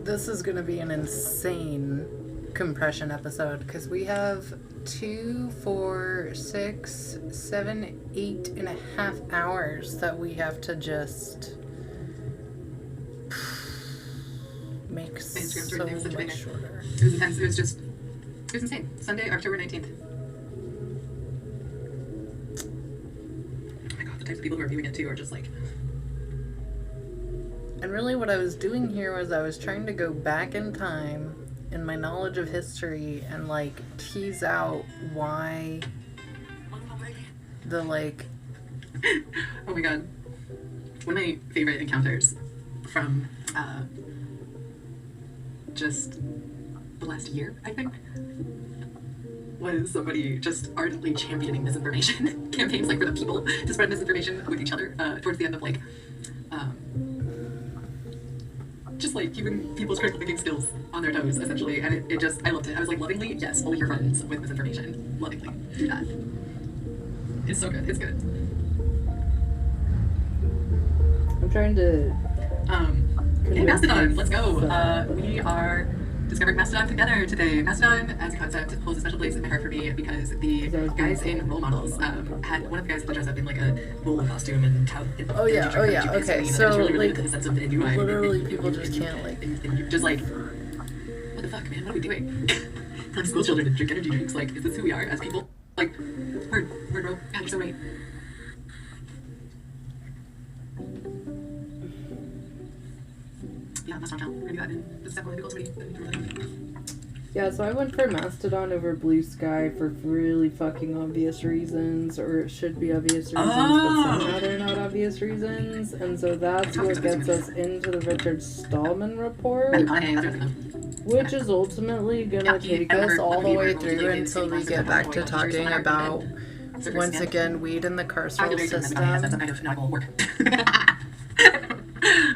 this is going to be an insane compression episode because we have 2, 4, 6, 7, 8.5 hours that we have to just make so much shorter. It was intense. It was insane. Sunday, October 19th. Oh my god, the types of people who are viewing it too are just like... And really what I was doing here was I was trying to go back in time in my knowledge of history and like tease out why the like... Oh my god. One of my favorite encounters from just the last year, I think, was somebody just ardently championing misinformation campaigns, like for the people to spread misinformation with each other towards the end of like just like keeping people's critical thinking skills on their toes, essentially. And it just, I loved it. I was like, lovingly, yes, bully your friends with misinformation. Lovingly, do that. It's so good. It's good. I'm trying to... Hey, Mastodon, let's go. We are discovering Mastodon together today. Mastodon, as a concept, holds a special place in my heart for me because the guys in Role Models had one of the guys that dressed up in like a bowler costume and okay, so really like the sense of NUI. Literally people just can't like... And just like, what the fuck, man, what are we doing? Telling school children to drink energy drinks, like, is this who we are as people? Like, word, bro, God, you're so right. Yeah, that's not how. We're gonna do that in the step one of the goals Yeah, so I went for Mastodon over Blue Sky for really fucking obvious reasons, or it should be obvious reasons, but somehow they're not obvious reasons, and so that's what gets us into the Richard Stallman report, which is ultimately gonna take us all the way through until we get back to talking about, once again, weed in the carceral system.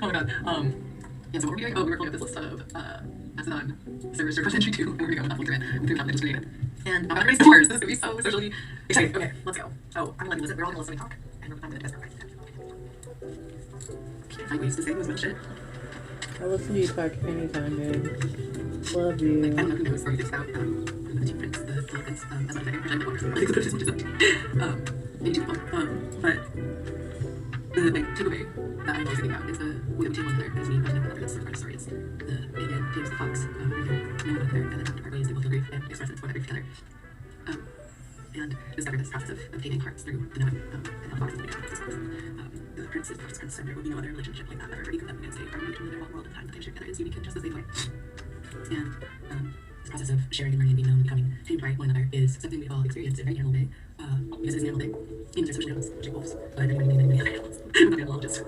Oh my god. Yeah, so what were we doing? Oh, we were pulling up this list of Mastodon servers for entry 2, and we're gonna go halfway through it with the account that just created. And I'm gonna raise scores. This is gonna be so socially exciting. Okay, let's go. Oh, I'm gonna let you listen. We're all gonna listen to me talk, and I'm gonna do this. Can't find ways to say those real shit. I'll listen to you talk anytime, babe. Love you. Like, I don't know who knows or who thinks about the two prints, the elephants, as I'm saying, which I don't know. I think it's but the big takeaway that I'm always thinking about is the way that we take one another as we imagine another. That's sort of part of the story. It's the Indian James the Fox, we know one another, and then our ways they both grief and express it to one another together. And discover this process of taking hearts through the knowing, and how foxes make this the prince is just concerned there will be no other relationship like that ever equal them against a harmony between their world and time that they share together is unique in just the same way. And this process of sharing and learning, being known, and becoming tamed by one another is something we all experience in a very animal way. Because it's an animal thing. Humans are social animals, such as wolves, but many other animals. I'm not an animalologist.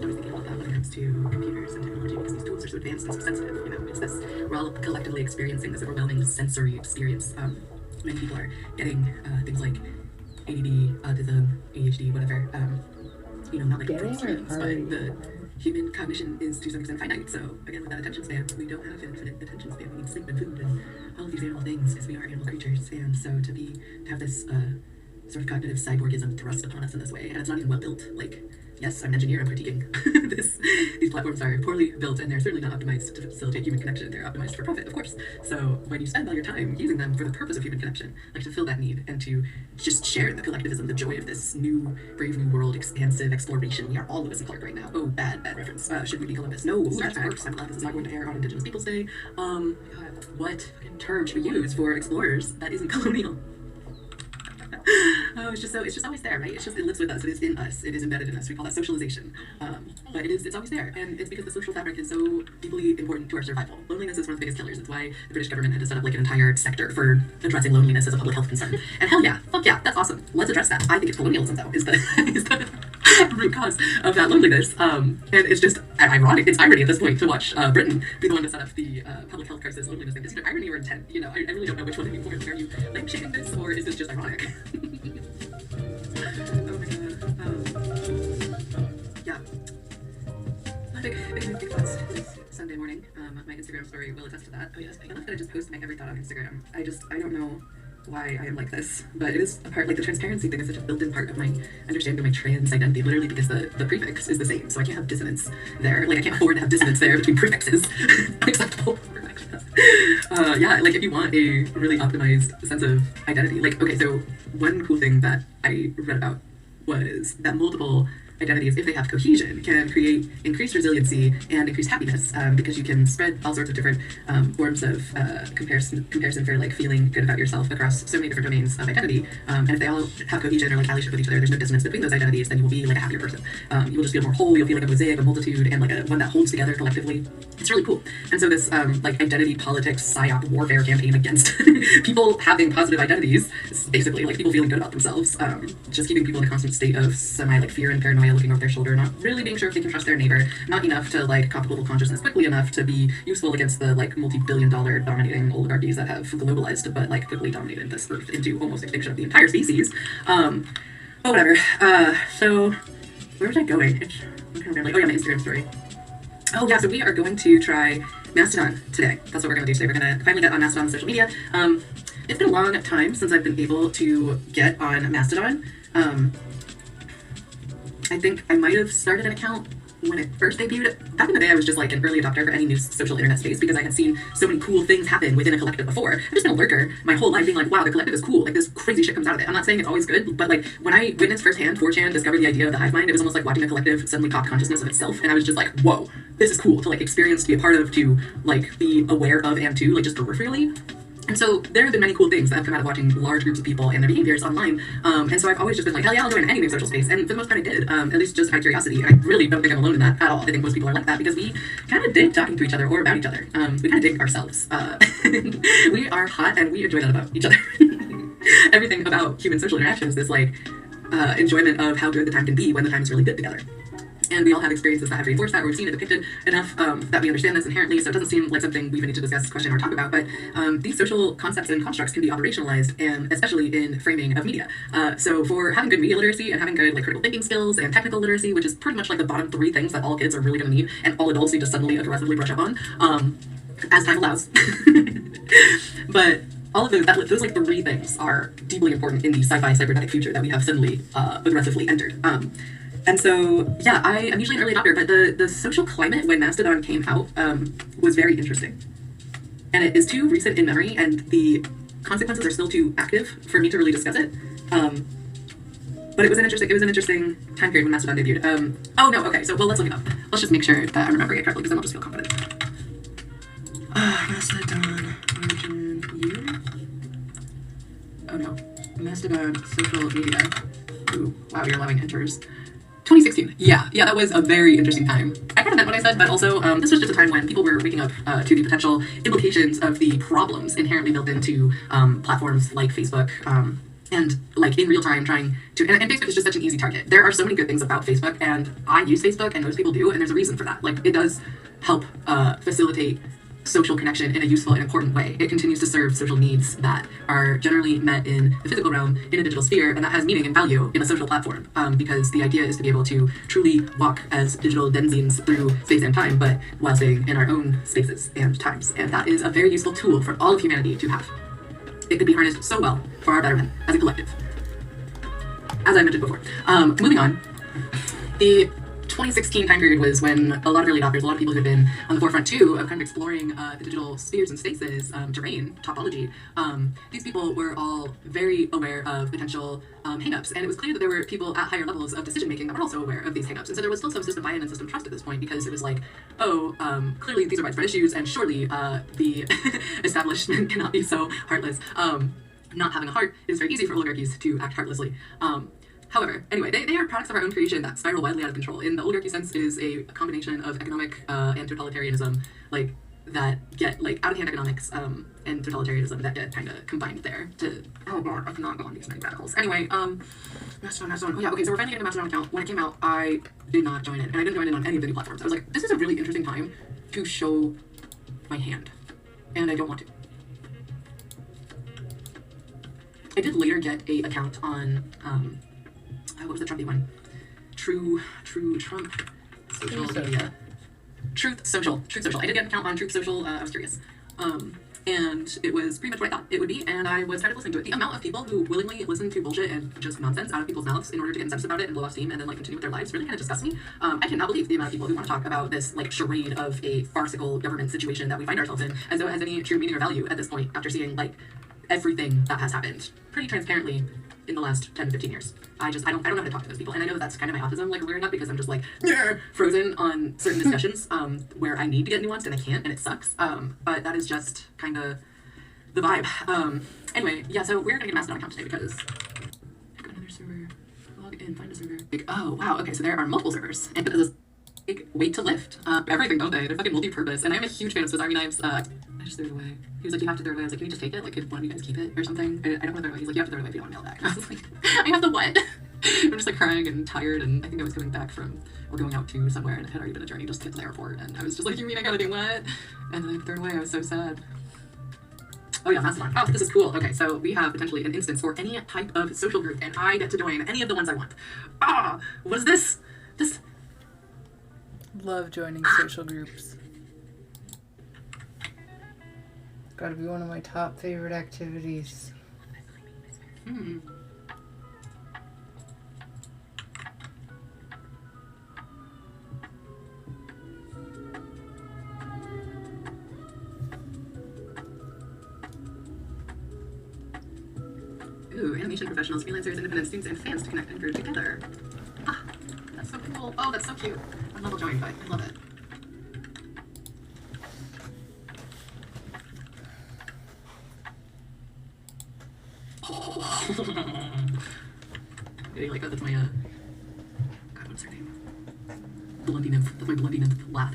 I was thinking about that when it comes to computers and technology, because these tools are so advanced and so sensitive. You know, it's this, we're all collectively experiencing this overwhelming sensory experience. Many people are getting things like ADD, autism, ADHD, whatever. Not like experience, but the human cognition is to some extent finite. So again, with that attention span, we don't have infinite attention span. We need sleep and food and all of these animal things because we are animal creatures. And so to have this sort of cognitive cyborgism thrust upon us in this way, and it's not even well built. Like, yes, I'm an engineer, I'm critiquing these platforms are poorly built and they're certainly not optimized to facilitate human connection. They're optimized for profit, of course. So when you spend all your time using them for the purpose of human connection, like to fill that need and to just share the collectivism, the joy of this new, brave new world, expansive exploration. We are all Lewis and Clark right now. Oh, bad reference. Should we be Columbus? No, Star Trek. I'm glad this is not going to air on Indigenous Peoples Day. What term should we use for explorers that isn't colonial? Oh, it's just always there, right? It lives with us, it is in us, it is embedded in us. We call that socialization. But it's always there, and it's because the social fabric is so deeply important to our survival. Loneliness is one of the biggest killers. It's why the British government had to set up like an entire sector for addressing loneliness as a public health concern. And hell yeah, fuck yeah, that's awesome. Let's address that. I think it's colonialism though, is the root cause of that loneliness. And it's just ironic, it's irony at this point to watch Britain be the one to set up the public health crisis loneliness thing. Is either irony or intent, I really don't know which one to be for. Are you like shading this, or is this just ironic? Oh my god. Yeah. Big thoughts this Sunday morning. My Instagram story will attest to that. Oh yes, I love that I just post my every thought on Instagram. I don't know why I am like this, but it is a part, like the transparency thing is such a built-in part of my understanding of my trans identity, literally because the prefix is the same, so I can't have dissonance there. Like I can't afford to have dissonance there between prefixes. Unacceptable. Yeah, like if you want a really optimized sense of identity, like, okay, so one cool thing that I read about was that multiple identities, if they have cohesion, can create increased resiliency and increased happiness, because you can spread all sorts of different forms of comparison for like feeling good about yourself across so many different domains of identity. And if they all have cohesion or like allyship with each other, there's no dissonance between those identities, then you will be like a happier person. You will just feel more whole. You'll feel like a mosaic, a multitude, and like a one that holds together collectively. It's really cool. And so this like identity politics psyop warfare campaign against people having positive identities is basically like people feeling good about themselves, just keeping people in a constant state of semi like fear and paranoia, looking over their shoulder, not really being sure if they can trust their neighbor, not enough to like cop a little consciousness quickly enough to be useful against the like multi-billion-dollar dominating oligarchies that have globalized but like quickly dominated this earth into almost extinction of the entire species. But whatever. So where was I going? It's kind of rambling. Oh yeah, my Instagram story. Oh yeah, so we are going to try Mastodon today. That's what we're going to do today. We're going to finally get on Mastodon on social media. It's been a long time since I've been able to get on Mastodon. I think I might have started an account when it first debuted. Back in the day, I was just like an early adopter for any new social internet space because I had seen so many cool things happen within a collective before. I've just been a lurker my whole life being like, wow, the collective is cool. Like this crazy shit comes out of it. I'm not saying it's always good, but like when I witnessed firsthand 4chan discover the idea of the hive mind, it was almost like watching a collective suddenly pop consciousness of itself. And I was just like, whoa, this is cool to like experience, to be a part of, to like be aware of, and to like just peripherally. And so there have been many cool things that have come out of watching large groups of people and their behaviors online. And so I've always just been like, hell yeah, I'll join any new social space. And for the most part I did, at least just out of curiosity. And I really don't think I'm alone in that at all. I think most people are like that because we kind of dig talking to each other or about each other. We kind of dig ourselves. We are hot and we enjoy that about each other. Everything about human social interaction is this like enjoyment of how good the time can be when the time is really good together. And we all have experiences that have reinforced that, or we've seen it depicted enough that we understand this inherently, so it doesn't seem like something we even need to discuss, question, or talk about, but these social concepts and constructs can be operationalized, and especially in framing of media. So for having good media literacy and having good like critical thinking skills and technical literacy, which is pretty much like the bottom 3 things that all kids are really going to need, and all adults need to suddenly aggressively brush up on, as time allows. But all of those like 3 things are deeply important in the sci-fi cybernetic future that we have suddenly aggressively entered. And so, yeah, I am usually an early adopter, but the social climate when Mastodon came out was very interesting. And it is too recent in memory, and the consequences are still too active for me to really discuss it. But it was an interesting time period when Mastodon debuted. Oh no, okay, so, well, let's look it up. Let's just make sure that I'm remembering it correctly, because then I'll just feel confident. Mastodon, origin, year? Oh no, Mastodon, social media. Ooh, wow, you're allowing enters. 2016. Yeah, that was a very interesting time. I kind of meant what I said, but also this was just a time when people were waking up to the potential implications of the problems inherently built into platforms like Facebook, and like in real time trying to, and Facebook is just such an easy target. There are so many good things about Facebook, and I use Facebook, and most people do, and there's a reason for that. Like, it does help facilitate social connection in a useful and important way. It continues to serve social needs that are generally met in the physical realm in a digital sphere, and that has meaning and value in a social platform, because the idea is to be able to truly walk as digital denizens through space and time, but while staying in our own spaces and times. And that is a very useful tool for all of humanity to have. It could be harnessed so well for our betterment as a collective, as I mentioned before. Moving on, the 2016 time period was when a lot of early adopters, a lot of people who had been on the forefront too of kind of exploring the digital spheres and spaces, terrain, topology. These people were all very aware of potential hangups, and it was clear that there were people at higher levels of decision making that were also aware of these hangups. And so there was still some system buy-in and system trust at this point, because it was like, oh, clearly these are widespread issues, and surely the establishment cannot be so heartless. Not having a heart, it is very easy for oligarchies to act heartlessly. However, anyway, they are products of our own creation that spiral wildly out of control. In the oligarchy sense, it is a combination of economic and totalitarianism, like, that get, like, out-of-hand economics and totalitarianism that get kind of combined there to, oh god, I cannot go on these many radicals. Anyway, Mastodon, oh yeah, okay, so we're finally getting a Mastodon account. When it came out, I did not join it, and I didn't join it on any of the new platforms. I was like, this is a really interesting time to show my hand, and I don't want to. I did later get a account on, what was the Trumpy one? True Trump social media. Truth Social. I did get an account on Truth Social. I was curious. And it was pretty much what I thought it would be, and I was tired of listening to it. The amount of people who willingly listen to bullshit and just nonsense out of people's mouths in order to get incensed about it and blow off steam and then like continue with their lives really kind of disgusts me. I cannot believe the amount of people who want to talk about this like charade of a farcical government situation that we find ourselves in as though it has any true meaning or value at this point after seeing like everything that has happened pretty transparently in the last 10 to 15 years. I don't know how to talk to those people, and I know that's kind of my autism, like weird enough because I'm just like frozen on certain discussions where I need to get nuanced and I can't, and it sucks. But that is just kind of the vibe. Anyway, yeah, so we're gonna get a Mastodon account today because pick another server, log in, find a server. Oh wow, okay, so there are multiple servers, and because this big weight to lift everything, don't they? They're fucking multi-purpose, and I'm a huge fan of Swiss Army knives. I just threw it away. He was like, you have to throw it away. I was like, can you just take it? Like, could one of you guys keep it or something? I don't want to throw it away. He's like, you have to throw it away if you don't want to mail it back. I was like, I have the what? I'm just like crying and tired, and I think I was coming back from, or going out to somewhere, and it had already been a journey just to get to the airport, and I was just like, you mean I gotta do what? And then I threw it away. I was so sad. Oh yeah, Mastodon. Oh, this is cool. Okay, so we have potentially an instance for any type of social group, and I get to join any of the ones I want. Ah, what is this? This. Love joining social groups. Gotta be one of my top favorite activities. Ooh, animation professionals, freelancers, independent students, and fans to connect and grow together. Ah, that's so cool. Oh, that's so cute. I'm level joined, but I love it. Yeah, you like that? That's my, God, what's her name? Blondie nymph. That's my blondie nymph. Laugh.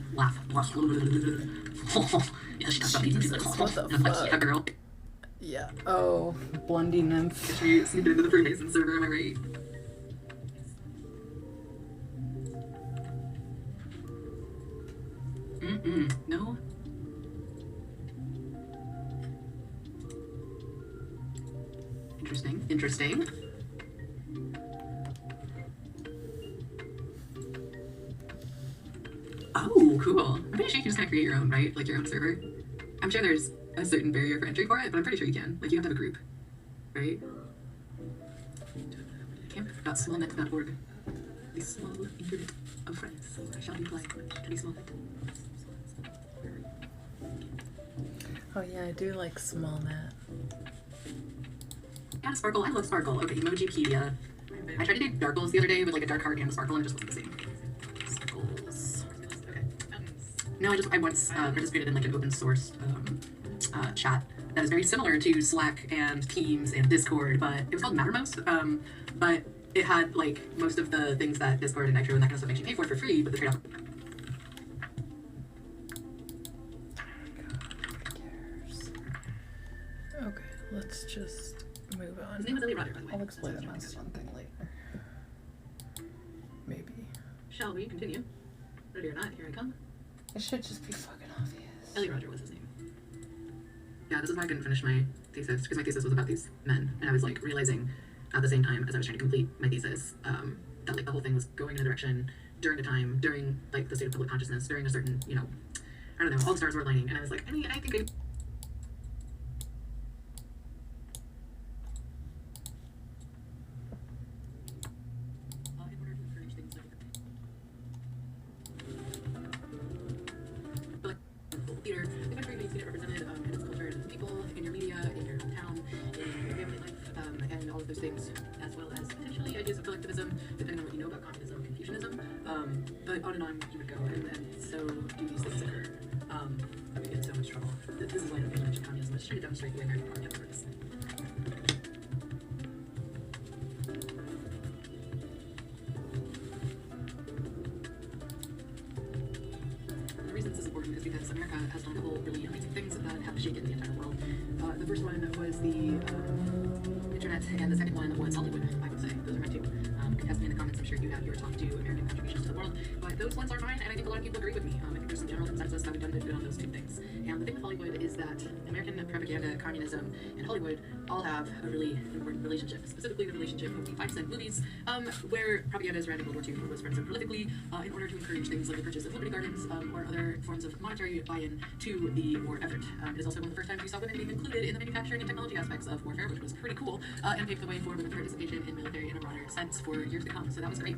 Yeah, she talks about these. She's like, what the and I'm like, yeah, girl. Yeah. Oh, Blondie nymph. She sneaked into the Freemason server, am I right? No? Interesting. Oh, cool. I'm pretty sure you can just kind of create your own, right? Like your own server. I'm sure there's a certain barrier for entry for it, but I'm pretty sure you can. Like you have to have a group, right? Camp.smallnet.org. A small unit of friends. I shall be glad to be small net. Oh yeah, I do like SmallNet. Yeah, Sparkle. I love Sparkle. Okay, Emojipedia. I tried to do dark goals the other day with like a dark heart and a sparkle, and it just wasn't the same. Sparkles. Okay. No, I once participated in like an open source chat that is very similar to Slack and Teams and Discord, but it was called Mattermost. But it had like most of the things that Discord and Nitro and that kind of stuff makes you pay for free, but the trade-off. Okay, let's just move on. His name was Ellie Roger, by the way. I'll explain the Mastodon thing later. Maybe. Shall we continue? Ready or not, here I come. It should just be fucking obvious. Ellie Roger was his name. Yeah, this is why I couldn't finish my thesis, because my thesis was about these men, and I was like realizing at the same time as I was trying to complete my thesis that like the whole thing was going in a direction during a time, during like the state of public consciousness, during a certain, you know, I don't know, all the stars were aligning, and I was like, I think I theater, the country needs to get represented, and its culture, and people in your media, in your town, in your family life, and all of those things, as well as potentially ideas of collectivism, depending on what you know about communism, Confucianism, but on and on you would go, and so do these things occur. I would get in so much trouble. This is why I don't mention communism. I'm just trying to demonstrate the way American propaganda works. The reason this is important is because America has done a couple really amazing things that have shaken the entire world. The first one was the internet, and the second one was Hollywood, I would say. Those are my two. It has been the comments, I'm sure you have your top 2 American contributions to the world, but those ones are mine, and I think a lot of people agree with me. I think there's some general consensus that we've done good on those 2 things. And the thing with Hollywood is that American propaganda, communism, and Hollywood all have a really important relationship, specifically the relationship of the 5-cent movies, where propaganda is around World War II was spread so prolifically in order to encourage things like the purchase of Liberty Gardens or other forms of monetary buy-in to the war effort. It is also one of the first times we saw women being included in the manufacturing and technology aspects of warfare, which was pretty cool, and paved the way for women's participation in military in a broader sense for years to come. So that was great.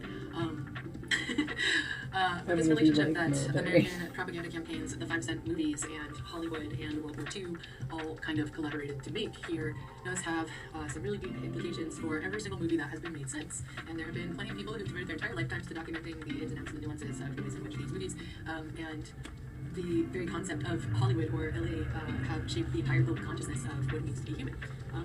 This relationship that American propaganda campaigns, the 5-cent movies, and Hollywood and World War II all kind of collaborated to make here does have some really deep implications for every single movie that has been made since. And there have been plenty of people who've devoted their entire lifetimes to documenting the ins and outs and the nuances of the ways in which these movies and the very concept of Hollywood or LA have shaped the entire global consciousness of what it means to be human.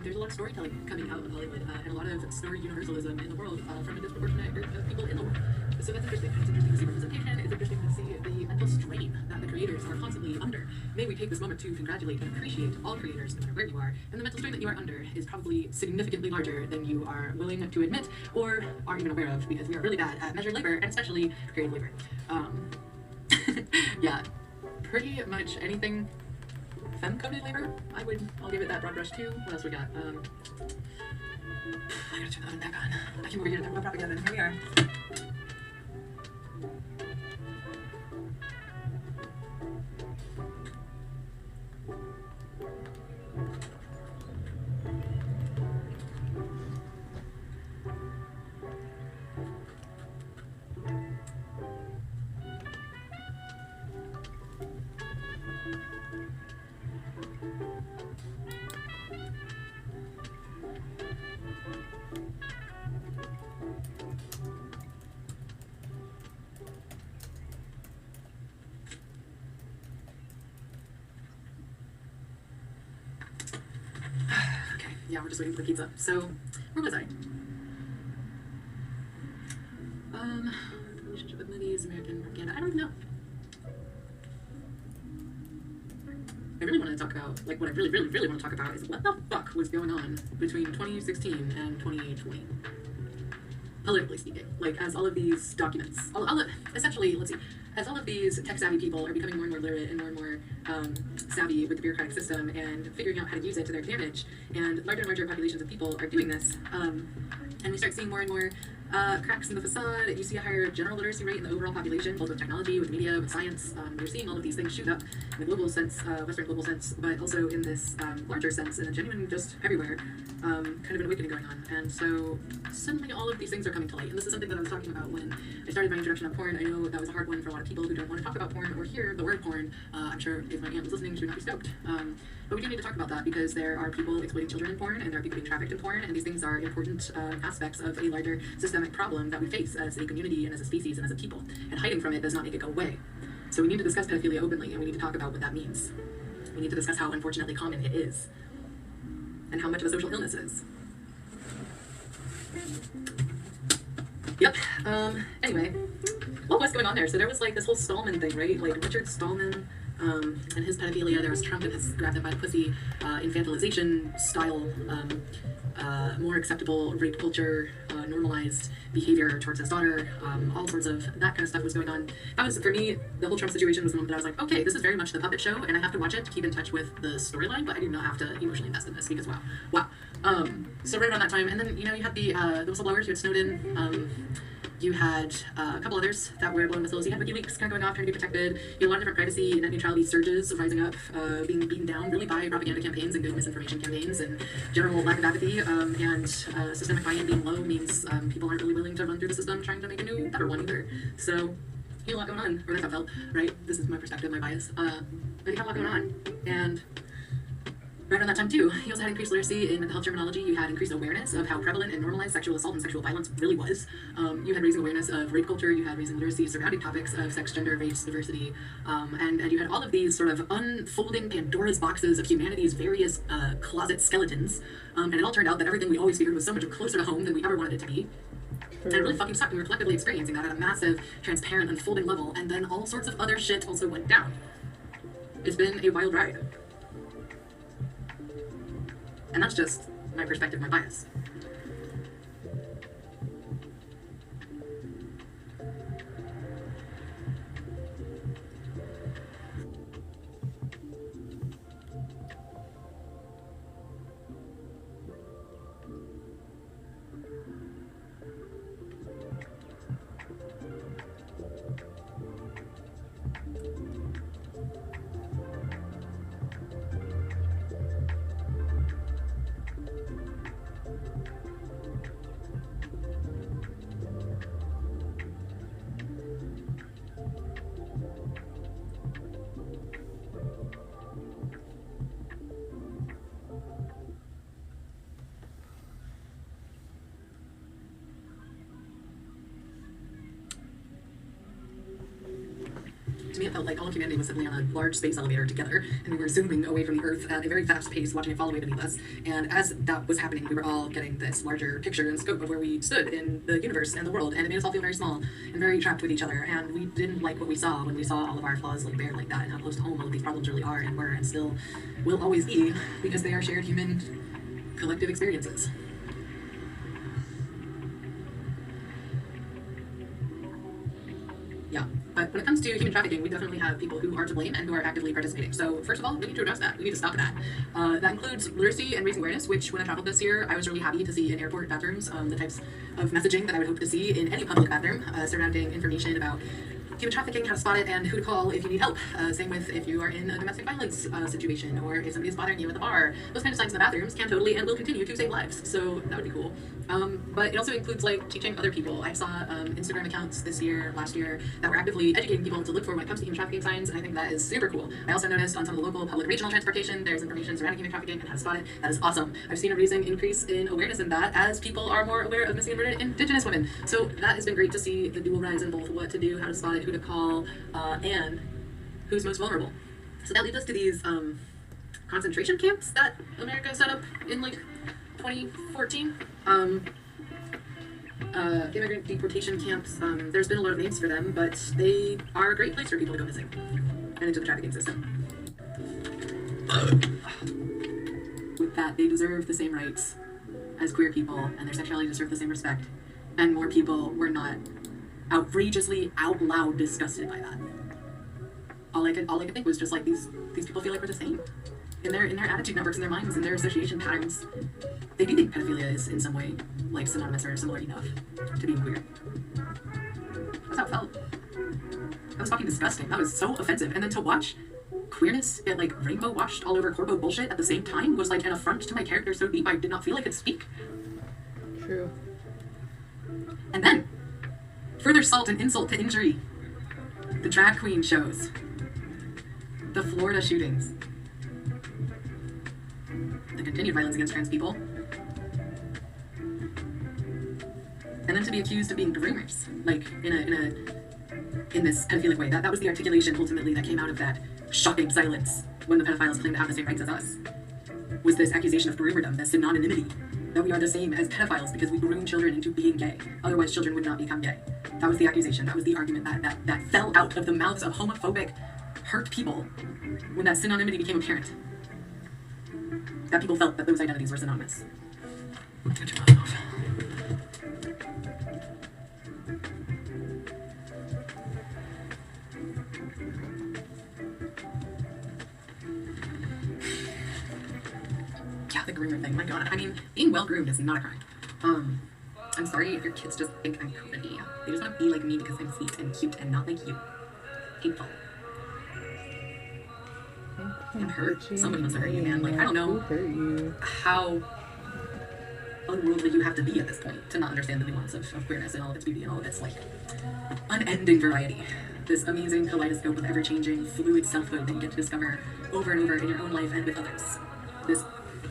There's a lot of storytelling coming out of Hollywood and a lot of story universalism in the world from a disproportionate group of people in the world. So that's interesting. It's interesting to see representation. It's interesting to see the mental strain that the creators are constantly under. May we take this moment to congratulate and appreciate all creators, no matter where you are. And the mental strain that you are under is probably significantly larger than you are willing to admit or are even aware of, because we are really bad at measured labor, and especially creative labor. Yeah. Pretty much anything femme-coded labor, I'll give it that broad brush too. What else we got? I gotta turn the oven back on. I came over here to talk about propaganda, and here we are. Yeah, we're just waiting for the pizza. So, where was I? Relationship with movies, American propaganda. I don't even know. I really want to talk about, like, what I really want to talk about is what the fuck was going on between 2016 and 2020. Politically speaking, like, as all of these documents, essentially, let's see, as all of these tech-savvy people are becoming more and more literate and more savvy with the bureaucratic system and figuring out how to use it to their advantage, and larger populations of people are doing this, and we start seeing more and more cracks in the facade. You see a higher general literacy rate in the overall population, both with technology, with media, with science. You're seeing all of these things shoot up in the global sense, Western global sense, but also in this larger sense, in a genuine, just everywhere, kind of an awakening going on. And so suddenly all of these things are coming to light. And this is something that I was talking about when I started my introduction on porn. I know that was a hard one for a lot of people who don't want to talk about porn or hear the word porn. I'm sure if my aunt was listening, she would not be stoked. But we do need to talk about that because there are people exploiting children in porn, and there are people being trafficked in porn, and these things are important aspects of a larger systemic problem that we face as a community and as a species and as a people. And hiding from it does not make it go away. So we need to discuss pedophilia openly, and we need to talk about what that means. We need to discuss how unfortunately common it is, and how much of a social illness it is. Yep. Anyway, what was going on there? So there was like this whole Stallman thing, right? Like Richard Stallman and his pedophilia. There was Trump and his grab them by the pussy infantilization style, more acceptable rape culture, normalized behavior towards his daughter. All sorts of that kind of stuff was going on. That was, for me, the whole Trump situation was the moment that I was like, okay, this is very much the puppet show, and I have to watch it to keep in touch with the storyline, but I do not have to emotionally invest in this because wow. So right around that time, and then, you know, you had the whistleblowers, you had Snowden, you had a couple others that were blowing whistles. You had WikiLeaks kind of going off, trying to be protected. You had a lot of different privacy and net neutrality surges rising up, being beaten down really by propaganda campaigns and good misinformation campaigns, and general lack of apathy, and systemic buy-in being low means people aren't really willing to run through the system trying to make a new, better one either. So, you had a lot going on, or that's how it felt, right? This is my perspective, my bias. But you had a lot going on, and right around that time too, you also had increased literacy in health terminology. You had increased awareness of how prevalent and normalized sexual assault and sexual violence really was. You had raising awareness of rape culture. You had raising literacy surrounding topics of sex, gender, race, diversity, and you had all of these sort of unfolding Pandora's boxes of humanity's various closet skeletons. And it all turned out that everything we always feared was so much closer to home than we ever wanted it to be. And it really fucking sucked. We were collectively experiencing that at a massive, transparent, unfolding level, and then all sorts of other shit also went down. It's been a wild ride. And that's just my perspective, my bias. To me, it felt like all of humanity was simply on a large space elevator together, and we were zooming away from the Earth at a very fast pace, watching it fall away beneath us. And as that was happening, we were all getting this larger picture and scope of where we stood in the universe and the world, and it made us all feel very small and very trapped with each other. And we didn't like what we saw when we saw all of our flaws laid bare like that, and how close to home all of these problems really are and were and still will always be, because they are shared human collective experiences. Yeah, but when it comes to human trafficking, we definitely have people who are to blame and who are actively participating. So first of all, we need to address that. We need to stop that. That includes literacy and raising awareness, which when I traveled this year, I was really happy to see in airport bathrooms the types of messaging that I would hope to see in any public bathroom surrounding information about human trafficking, how to spot it, and who to call if you need help. Same with if you are in a domestic violence situation, or if somebody is bothering you at the bar. Those kind of signs in the bathrooms can totally and will continue to save lives, so that would be cool. But it also includes like teaching other people. I saw Instagram accounts last year, that were actively educating people to look for when it comes to human trafficking signs, and I think that is super cool. I also noticed on some of the local public regional transportation, there's information surrounding human trafficking and how to spot it. That is awesome. I've seen a recent increase in awareness in that as people are more aware of missing and murdered Indigenous women. So that has been great to see the dual rise in both what to do, how to spot it, who to call, and who's most vulnerable. So that leads us to these concentration camps that America set up in like 2014. Immigrant deportation camps. There's been a lot of names for them, but they are a great place for people to go missing and into the trafficking system. With that, they deserve the same rights as queer people, and their sexuality deserves the same respect. And more people were not outrageously out loud disgusted by that. All I could think was just like these people feel like we're the same. In their attitude networks, in their minds, in their association patterns, they do think pedophilia is in some way like synonymous or similar enough to being queer. That's how it felt. That was fucking disgusting. That was so offensive. And then to watch queerness get like rainbow washed all over corpo bullshit at the same time was like an affront to my character so deep I did not feel I could speak. True. And then, further salt and insult to injury, the drag queen shows, the Florida shootings, the continued violence against trans people, and then to be accused of being groomers, like in this pedophilic way. That was the articulation ultimately that came out of that shocking silence when the pedophiles claimed to have the same rights as us. Was this accusation of groomerdom, this synonymity, that we are the same as pedophiles because we groom children into being gay. Otherwise, children would not become gay. That was the accusation. That was the argument that fell out of the mouths of homophobic, hurt people when that synonymity became apparent. That people felt that those identities were synonymous. Get your mouth off. Yeah, the groomer thing. My God. I mean, being well groomed is not a crime. I'm sorry if your kids just think I'm pretty. They just want to be like me because I'm sweet and cute and not like you. Hateful. And hurt. Somebody must have hurt you, man. Like, I don't know how unworldly you have to be at this point to not understand the nuance of queerness and all of its beauty and all of its, like, unending variety. This amazing kaleidoscope of ever-changing, fluid selfhood that you get to discover over and over in your own life and with others. This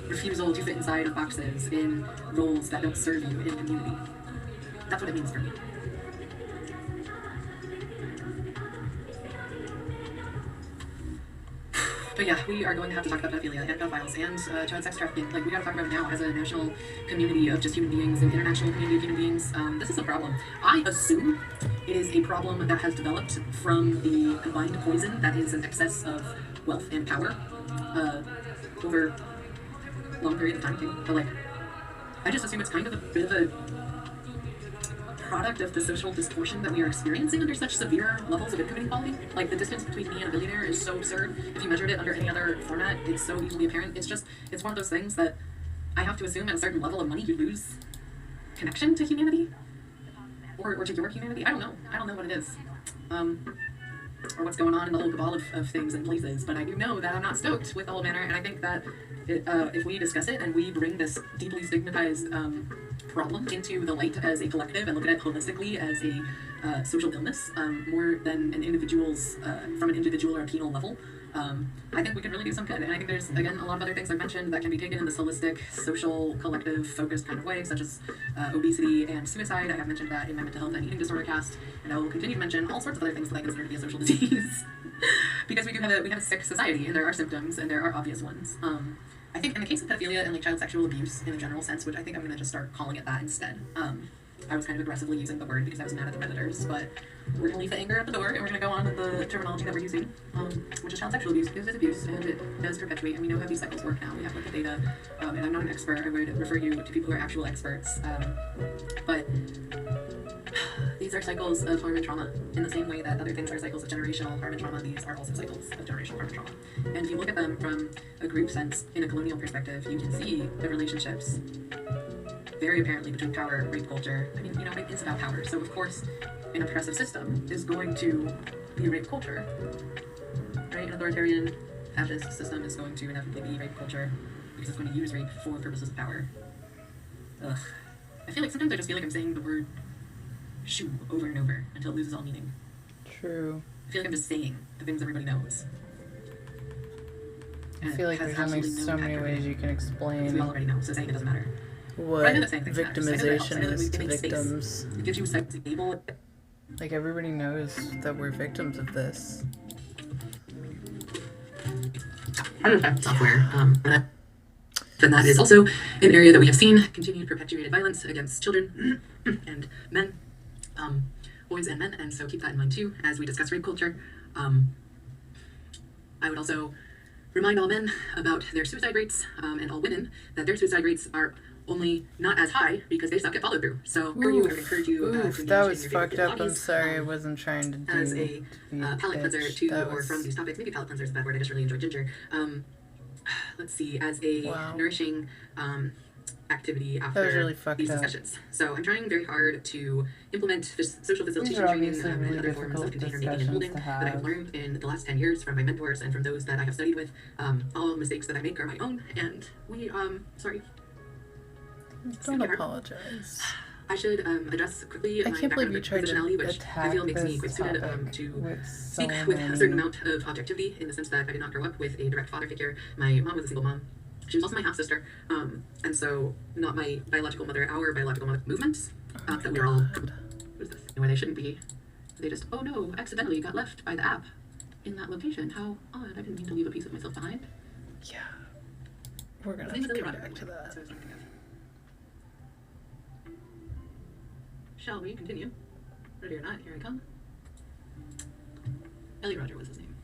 refusal to fit inside of boxes in roles that don't serve you in community. That's what it means for me. But yeah, we are going to have to talk about pedophilia and pedophiles and child sex trafficking. Like, we gotta talk about it now as a national community of just human beings and international community of human beings. This is a problem. I assume it is a problem that has developed from the combined poison that is an excess of wealth and power over a long period of time too. But like, I just assume it's kind of a bit of a product of the social distortion that we are experiencing under such severe levels of income inequality. Like, the distance between me and a billionaire is so absurd. If you measured it under any other format, it's so easily apparent. It's one of those things that I have to assume at a certain level of money you lose connection to humanity or to your humanity. I don't know what it is. Or what's going on in the whole cabal of things and places, but I do know that I'm not stoked with all manner, and I think that if we discuss it and we bring this deeply stigmatized problem into the light as a collective and look at it holistically as a social illness, more than an individual's, from an individual or a penal level, I think we could really do some good. And I think there's, again, a lot of other things I've mentioned that can be taken in this holistic, social, collective, focused kind of way, such as obesity and suicide. I have mentioned that in my mental health and eating disorder cast, and I will continue to mention all sorts of other things that I consider to be a social disease. Because we have a sick society, and there are symptoms, and there are obvious ones. I think in the case of pedophilia and like child sexual abuse in the general sense, which I think I'm going to just start calling it that instead. I was kind of aggressively using the word because I was mad at the Redditors, but we're going to leave the anger at the door, and we're going to go on with the terminology that we're using, which is child sexual abuse, because it's abuse, and it does perpetuate, and we know how these cycles work now. We have like the data, and I'm not an expert. I would refer you to people who are actual experts, but these are cycles of harm and trauma. In the same way that other things are cycles of generational harm and trauma, these are also cycles of generational harm and trauma. And if you look at them from a group sense, in a colonial perspective, you can see the relationships very apparently between power, rape culture. I mean, rape is about power. So of course, an oppressive system is going to be rape culture, right? An authoritarian, fascist system is going to inevitably be rape culture because it's going to use rape for purposes of power. Ugh. I feel like sometimes I just feel like I'm saying the word shoe over and over until it loses all meaning. True. I feel like I'm just saying the things everybody knows. I feel like there's only so many ways you can explain. We all already know, so saying it doesn't matter. What victimization is to victims. It gives you a able. Like, everybody knows that we're victims of this. Software. Then that is also an area that we have seen continued perpetuated violence against children and men, boys and men, and so keep that in mind too as we discuss rape culture. I would also remind all men about their suicide rates, and all women that their suicide rates are only not as high because they suck at follow through. So, I would encourage you to that was fucked up. I'm sorry, I wasn't trying to do as a palate cleanser to or from these topics. Maybe palate cleanser is a bad word. I just really enjoy ginger. Let's see, as a nourishing activity after really these discussions. So I'm trying very hard to implement social facilitation training and other forms of container making and holding that I've learned in the last 10 years from my mentors and from those that I have studied with. All mistakes that I make are my own, and we, sorry. Don't apologize. I should address quickly my background in positionality, which I feel makes me quite suited to speak with a certain amount of objectivity, in the sense that I did not grow up with a direct father figure. My mom was a single mom. She was also my half-sister, and so not my biological mother, our biological mother movements, that we're all, what is this, where they shouldn't be. They just, oh no, accidentally got left by the app in that location. How odd, I didn't mean to leave a piece of myself behind. Yeah, we're gonna have to come back to that. Shall we continue? Ready or not, here I come. Ellie Roger was his name.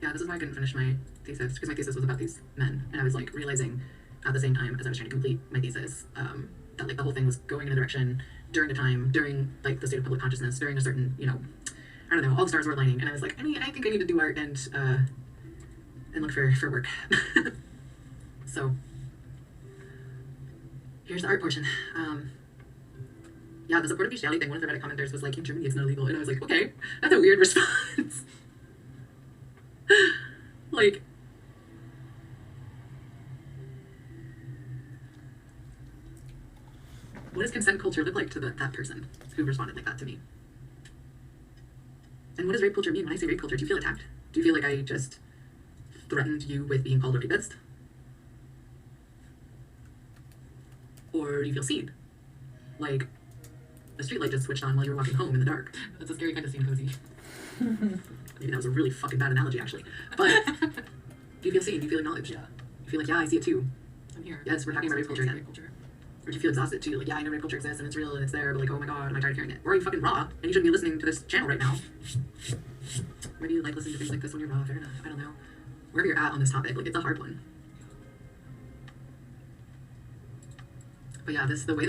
Yeah, this is why I couldn't finish my thesis, because my thesis was about these men, and I was like realizing at the same time as I was trying to complete my thesis, that like the whole thing was going in a direction during a time, during like the state of public consciousness, during a certain, I don't know, all the stars were aligning, and I was like, I think I need to do art and look for work. So here's the art portion. Yeah, the supportive bestiality thing, one of the Reddit commenters was like, in Germany it's not illegal, and I was like, okay, that's a weird response. Like, what does consent culture look like to that person who responded like that to me? And what does rape culture mean? When I say rape culture, do you feel attacked? Do you feel like I just threatened you with being called a rapist? Or do you feel seen? Like, a streetlight just switched on while you were walking home in the dark. That's a scary kind of scene, Cozy. Maybe that was a really fucking bad analogy, actually. But, do you feel seen? Do you feel acknowledged? Yeah. You feel like, yeah, I see it too. I'm here. Yes, we're talking about rape culture again. Or do you feel exhausted too? Like, yeah, I know rape culture exists and it's real and it's there, but like, oh my god, am I tired of hearing it? Or are you fucking raw and you shouldn't be listening to this channel right now? Maybe you like listening to things like this when you're raw, fair enough. I don't know. Wherever you're at on this topic, like, it's a hard one. But yeah, the way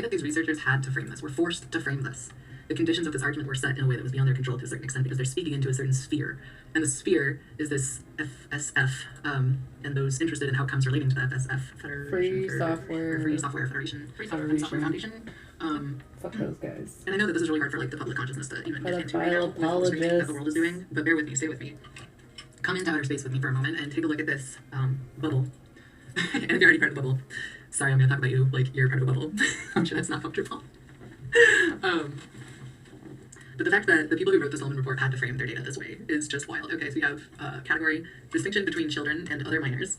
that these researchers had to frame this, were forced to frame this. The conditions of this argument were set in a way that was beyond their control to a certain extent because they're speaking into a certain sphere. And the sphere is this FSF, and those interested in outcomes relating to the FSF Federation. Free Software Federation. Free Software Foundation. Fuck those guys. And I know that this is really hard for like the public consciousness to even get into right now with all the research that the world is doing, but bear with me, stay with me. Come into outer space with me for a moment and take a look at this bubble And if you're already part of the bubble, sorry, I'm gonna talk about you like you're part of a bubble. I'm sure that's not comfortable. But the fact that the people who wrote the Solomon Report had to frame their data this way is just wild. Okay, so we have category distinction between children and other minors.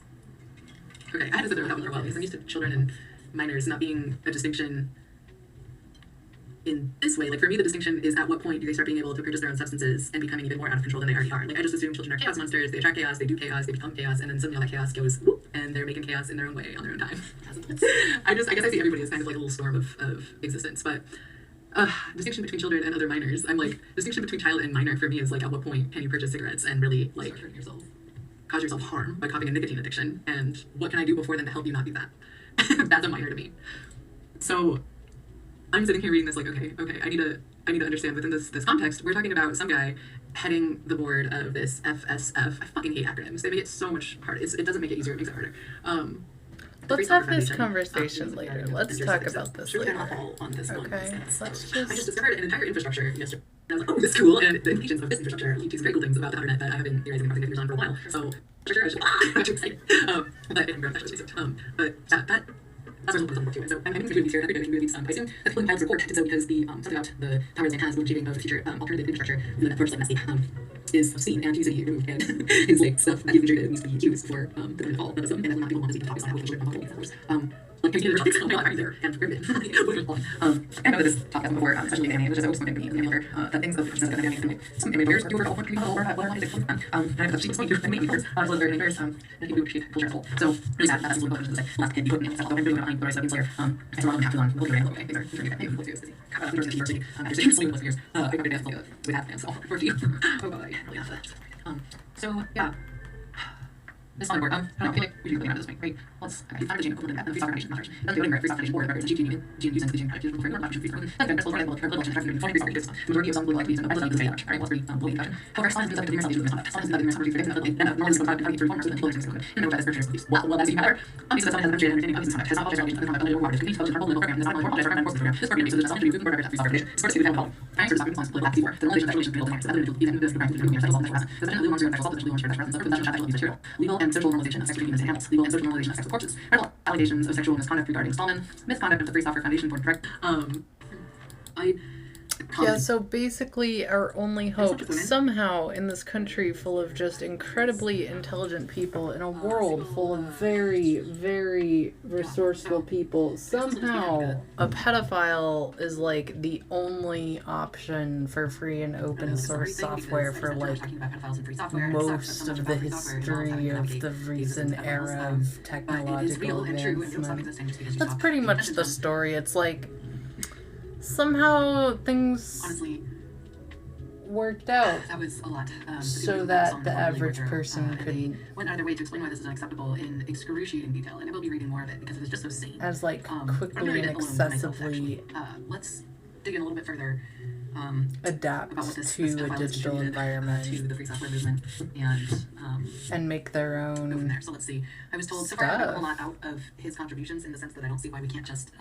Okay, I had to sit there with that one for a while because I'm used to children and minors not being a distinction in this way. Like for me, the distinction is at what point do they start being able to purchase their own substances and becoming even more out of control than they already are. Like I just assume children are chaos monsters, they attract chaos, they do chaos, they become chaos, and then suddenly all that chaos goes whoop, and they're making chaos in their own way on their own time. I guess I see everybody as kind of like a little storm of existence, but distinction between children and other minors. I'm like, distinction between child and minor for me is like at what point can you purchase cigarettes and really like cause yourself harm by causing a nicotine addiction, and what can I do before then to help you not do that? That's a minor to me. So I'm sitting here reading this like, okay, I need to understand within this context, we're talking about some guy heading the board of this FSF. I fucking hate acronyms. They make it so much harder. It doesn't make it easier, it makes it harder. Let's have this conversation later. Let's talk about this later. Okay, let's I just discovered an entire infrastructure yesterday. And I was like, oh, this is cool. And the implications of this infrastructure lead to some very cool things about the internet that I have been theorizing and causing confusion on for a while. So, sure, I was just excited. But I'm very much that's a little bit too. And so I'm going to do these here. I'm going to do these. I assume that people in Kyle's report did so because the something about the power that has when achieving of the future alternative infrastructure, the networks like messy, is obscene and easily removed and is like stuff that future needs to be used for the benefit of all. And that's not people want to see the topics on how we should of course. Like computer topics, I'm like there and ribbon. I know that this talk happened before, especially in anime, which is always something to me in the that things of business and anime, some anime players do for all one people or what I think and I have she's going to make viewers, as well as very many players, and people who appreciate culture as a whole. So really sad that's what I'm say. Last kid you put me although I'm doing it on the Slayer. I saw them half on will be right away. Things are pretty good. People do is busy. After university, after sleep years, I got to dance like with half dance all for you. Oh god, I really have that. So yeah. This on board. I don't know. We do really this way. Great. Let's. Okay. Founded the Gene equivalent of the Free Software Foundation matters. That's the only Free Software Foundation board of records. GNU using the Gene Project framework. Option free framework. That's been for little option traffic for free software. Majority of some blue like these and the best of the data. Right. What's free bullying fashion. However, science is up to the research of science is not the research of data and knowledge is about how to reform so that people can you know that is virtuous. Well, that's even better. Obviously, that's something has understanding of this concept. Has not published allegations of the content of the community published program. This is not published program. This program is essentially moving forward to free software foundation. It's part of the foundation. Thanks for the science political activity for the knowledge that relations build and that even this program to the cycle of present. That's actually one of the cycles of sexual presence of the chat material. Legal and social normalization of sexual humans and animals. Legal and social normalization of sex with corpses. Credible allegations of sexual misconduct regarding Stallman. Misconduct of the Free Software Foundation board direct. So basically our only hope somehow in this country full of just incredibly intelligent people in a world full of very, very resourceful people, somehow a pedophile is like the only option for free and open source software for like most of the history of the recent era of technological advancement. That's pretty much the story. It's like somehow things honestly worked out that was a lot so that the average person could went out of their way to explain why this is unacceptable in excruciating detail, and I will be reading more of it because it was just so sane as like quickly and excessively let's dig in a little bit further adapt to a digital environment to the free software movement and make their own go from there. So let's see, I was told so far I don't a lot out of his contributions in the sense that I don't see why we can't just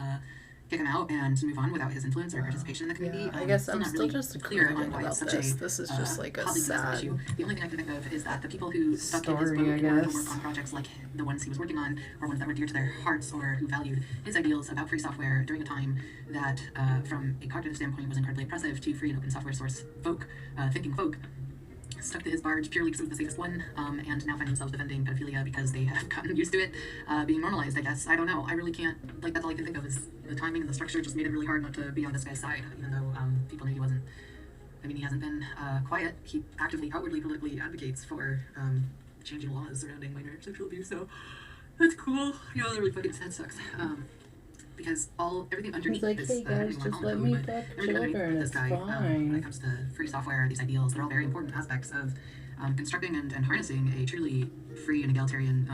kick him out and move on without his influence or participation in the community. I guess I'm still really just clear agreeing on why about it's such this. a This is just like a sad issue. The only thing I can think of is that the people who stuck in his boat story, I or guess. who worked on projects like the ones he was working on, or ones that were dear to their hearts, or who valued his ideals about free software during a time that, from a cognitive standpoint, was incredibly oppressive to free and open software source folk, thinking folk, stuck to his barge purely because it was the safest one, and now find themselves defending pedophilia because they have gotten used to it being normalized, I guess. I don't know. I really can't, like, that's all I can think of is the timing and the structure just made it really hard not to be on this guy's side, even though people knew he wasn't. I mean, he hasn't been quiet. He actively, outwardly, politically advocates for changing laws surrounding minor sexual abuse, so that's cool. You know, that really fucking sad sucks. Because everything underneath like, this, hey guys, just let me fuck children, it's fine. When it comes to free software, these ideals, they're all very important aspects of constructing and harnessing a truly free and egalitarian,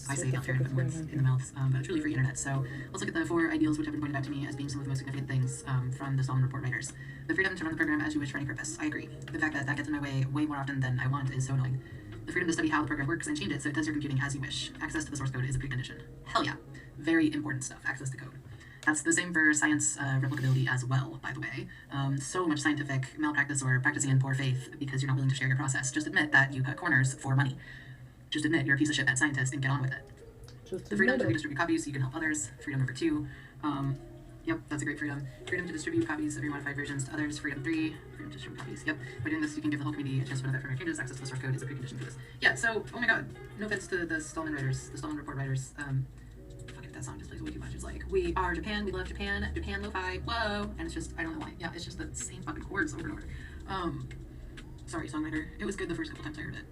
I say egalitarian, put words in the mouths, but a truly free internet. So let's look at the 4 ideals which have been pointed out to me as being some of the most significant things from the Solomon Report writers. The freedom to run the program as you wish for any purpose. I agree. The fact that that gets in my way more often than I want is so annoying. The freedom to study how the program works and change it so it does your computing as you wish. Access to the source code is a precondition. Hell yeah. Very important stuff, access to code. That's the same for science replicability as well, by the way. So much scientific malpractice or practicing in poor faith because you're not willing to share your process. Just admit that you cut corners for money. Just admit you're a piece of shit bad scientist and get on with it. Just the freedom admit to it. redistribute copies so you can help others. Freedom number 2. Yep, that's a great freedom. Freedom to distribute copies of your modified versions to others. Freedom 3. Freedom to distribute copies. Yep. By doing this, you can give the whole community a chance to benefit from your changes. Access to the source code is a precondition for this. Yeah, so, oh my god. No offense to the Stallman writers, the Stallman report writers. Fuck it, that song just plays way too much. It's like, we are Japan, we love Japan, Japan lo-fi, whoa. And it's just, I don't know why. Yeah, it's just the same fucking chords over and over. Sorry, songwriter. It was good the first couple times I heard it.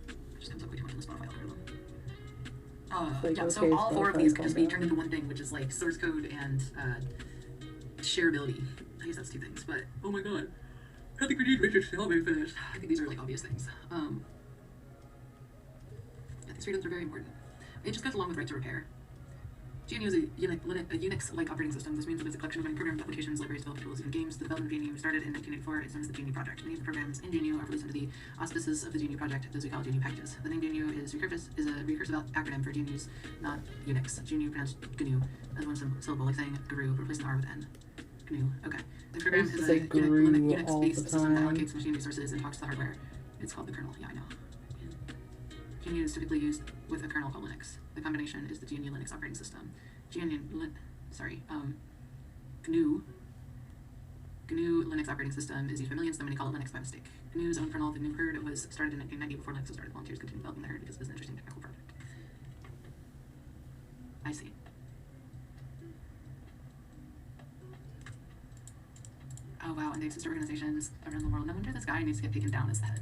It just comes up way too much in the Spotify algorithm. Yeah, so all 4 of these could just be turned into one thing, which is like source code and shareability. I guess that's 2 things, but oh my god. I think we need Richard to help me finish. I think these are like obvious things. Yeah, these freedoms are very important. It just goes along with right to repair. GNU is a Unix-like operating system. This means that it's a collection of many programs, applications, libraries, development tools, and games. The development of GNU started in 1984. It's known as the GNU project. Many of the programs in GNU are released under the auspices of the GNU project, those we call GNU packages. The name GNU is a recursive acronym for GNU's, not Unix. GNU pronounced GNU as one syllable, like saying GRU, but replacing the R with N. GNU. Okay. The program is a Unix-based system that allocates machine resources and talks to the hardware. It's called the kernel. Yeah, I know. GNU is typically used with a kernel called Linux. The combination is the GNU Linux operating system. GNU Linux operating system is used by millions, though many call it Linux by mistake. GNU's own kernel, the GNU herd, was started in 1990 before Linux was started. Volunteers continued developing the herd because it was an interesting technical project. I see. Oh wow, and they have sister organizations around the world. No wonder this guy needs to get taken down as the head.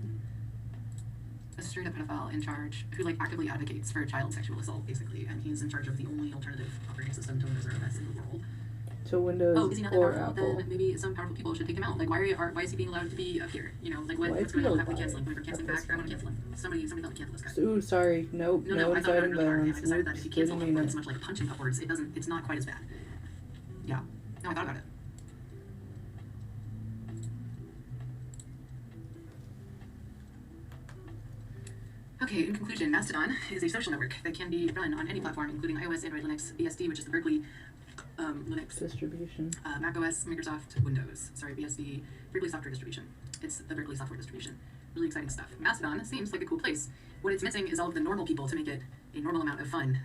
A straight up pedophile in charge who like actively advocates for child sexual assault, basically, and he's in charge of the only alternative operating system to Windows or OS in the world. To Windows is he not or that powerful? Apple. Then maybe some powerful people should take him out. Like, why is he being allowed to be up here? You know, like what's going on? Have we cancel him? We're canceling back. I want to cancel him. Somebody tell me cancel this guy. Ooh, sorry. Nope. No, I thought about it really hard. violence. I decided that if you cancel upwards, much like punching upwards, it's not quite as bad. Yeah. No, I thought about it. Okay, in conclusion, Mastodon is a social network that can be run on any platform, including iOS, Android, Linux, BSD, which is the Berkeley Linux distribution, Mac OS, Microsoft, Windows. Sorry, BSD, Berkeley Software Distribution. It's the Berkeley Software Distribution. Really exciting stuff. Mastodon seems like a cool place. What it's missing is all of the normal people to make it a normal amount of fun,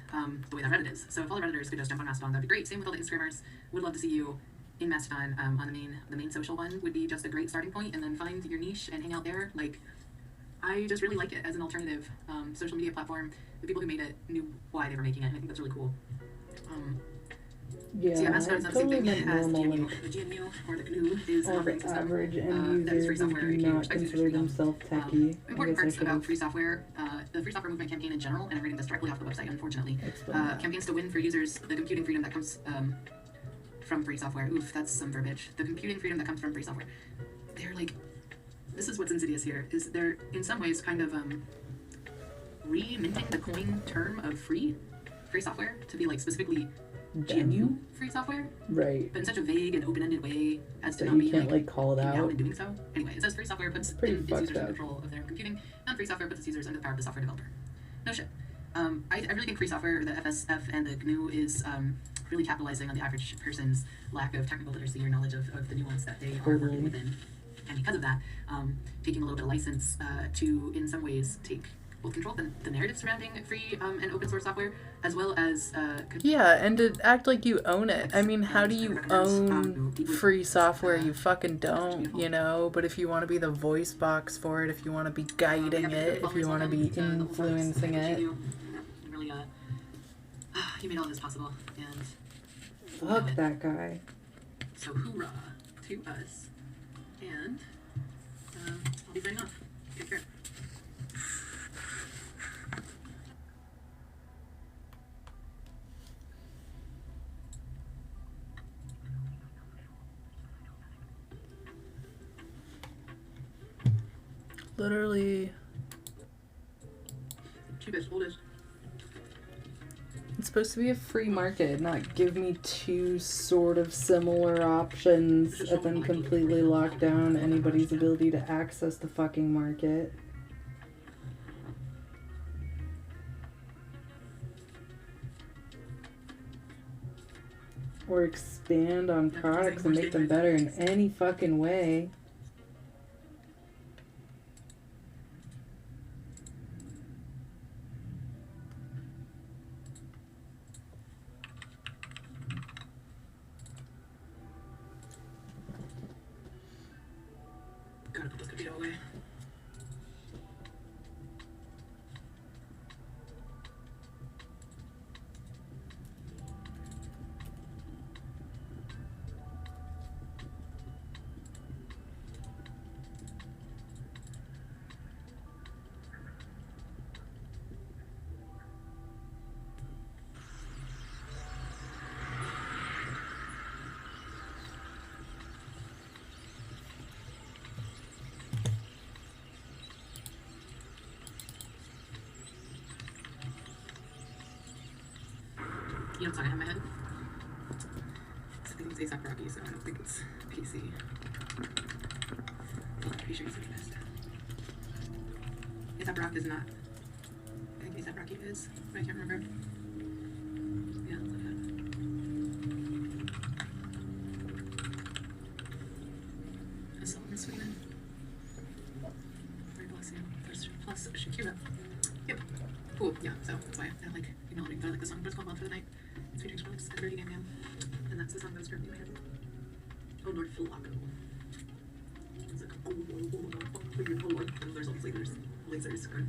the way that Reddit is. So if all the Redditors could just jump on Mastodon, that'd be great. Same with all the Instagrammers. Would love to see you in Mastodon. On the main social one would be just a great starting point, and then find your niche and hang out there. Like, I just really like it as an alternative social media platform. The people who made it knew why they were making it, and I think that's really cool. Yeah, so yeah, Mastodon is not the same thing as the GNU. Like, The GNU, or the GNU, is an operating system average that is free end software. users do not consider themselves techie. Important parts about free software. The free software movement campaign in general, and I'm reading this directly off the website, unfortunately. Campaigns to win for users the computing freedom that comes from free software. Oof, that's some verbiage. The computing freedom that comes from free software. They're like, this is what's insidious here, is they're in some ways kind of re-minting the coin term of free software to be like specifically GNU free software, right? But in such a vague and open-ended way as to that not you be can't like call it out in doing so. Anyway, it says free software puts its users in control of their computing, and free software puts its users under the power of the software developer. No shit. I really think free software, the FSF and the GNU, is really capitalizing on the average person's lack of technical literacy or knowledge of the nuance that they are working within. And because of that, taking a little bit of license to, in some ways, take both control the narrative surrounding free and open source software, as well as and to act like you own it. I mean, how do you own free software? You fucking don't, you know. But if you want to be the voice box for it, if you want to be guiding it, if you want to be influencing it, really, you made all this possible, and fuck that guy. So hoorah to us, and I'll be signing off. Take care. Literally. It's supposed to be a free market, not give me two sort of similar options and then completely lock down anybody's ability to access the fucking market. Or expand on products and make them better in any fucking way. away. You know what song I have in my head? I think it's A$AP Rocky, so I don't think it's PC. I'm pretty sure he's the best. A$AP Rock is not. I think A$AP Rocky is, but I can't remember. Yeah, let's look it up. Assault in Sweden. Very bless you. Plus Shakira. Yep. Cool, yeah, so that's why I like acknowledging that I like the song, but it's called Love for the Night. It's featuring Skrillex and Birdie Man, and that's the song that was currently in my head. Oh, Lord Flaco. It's like, oh, and there's all these lasers going.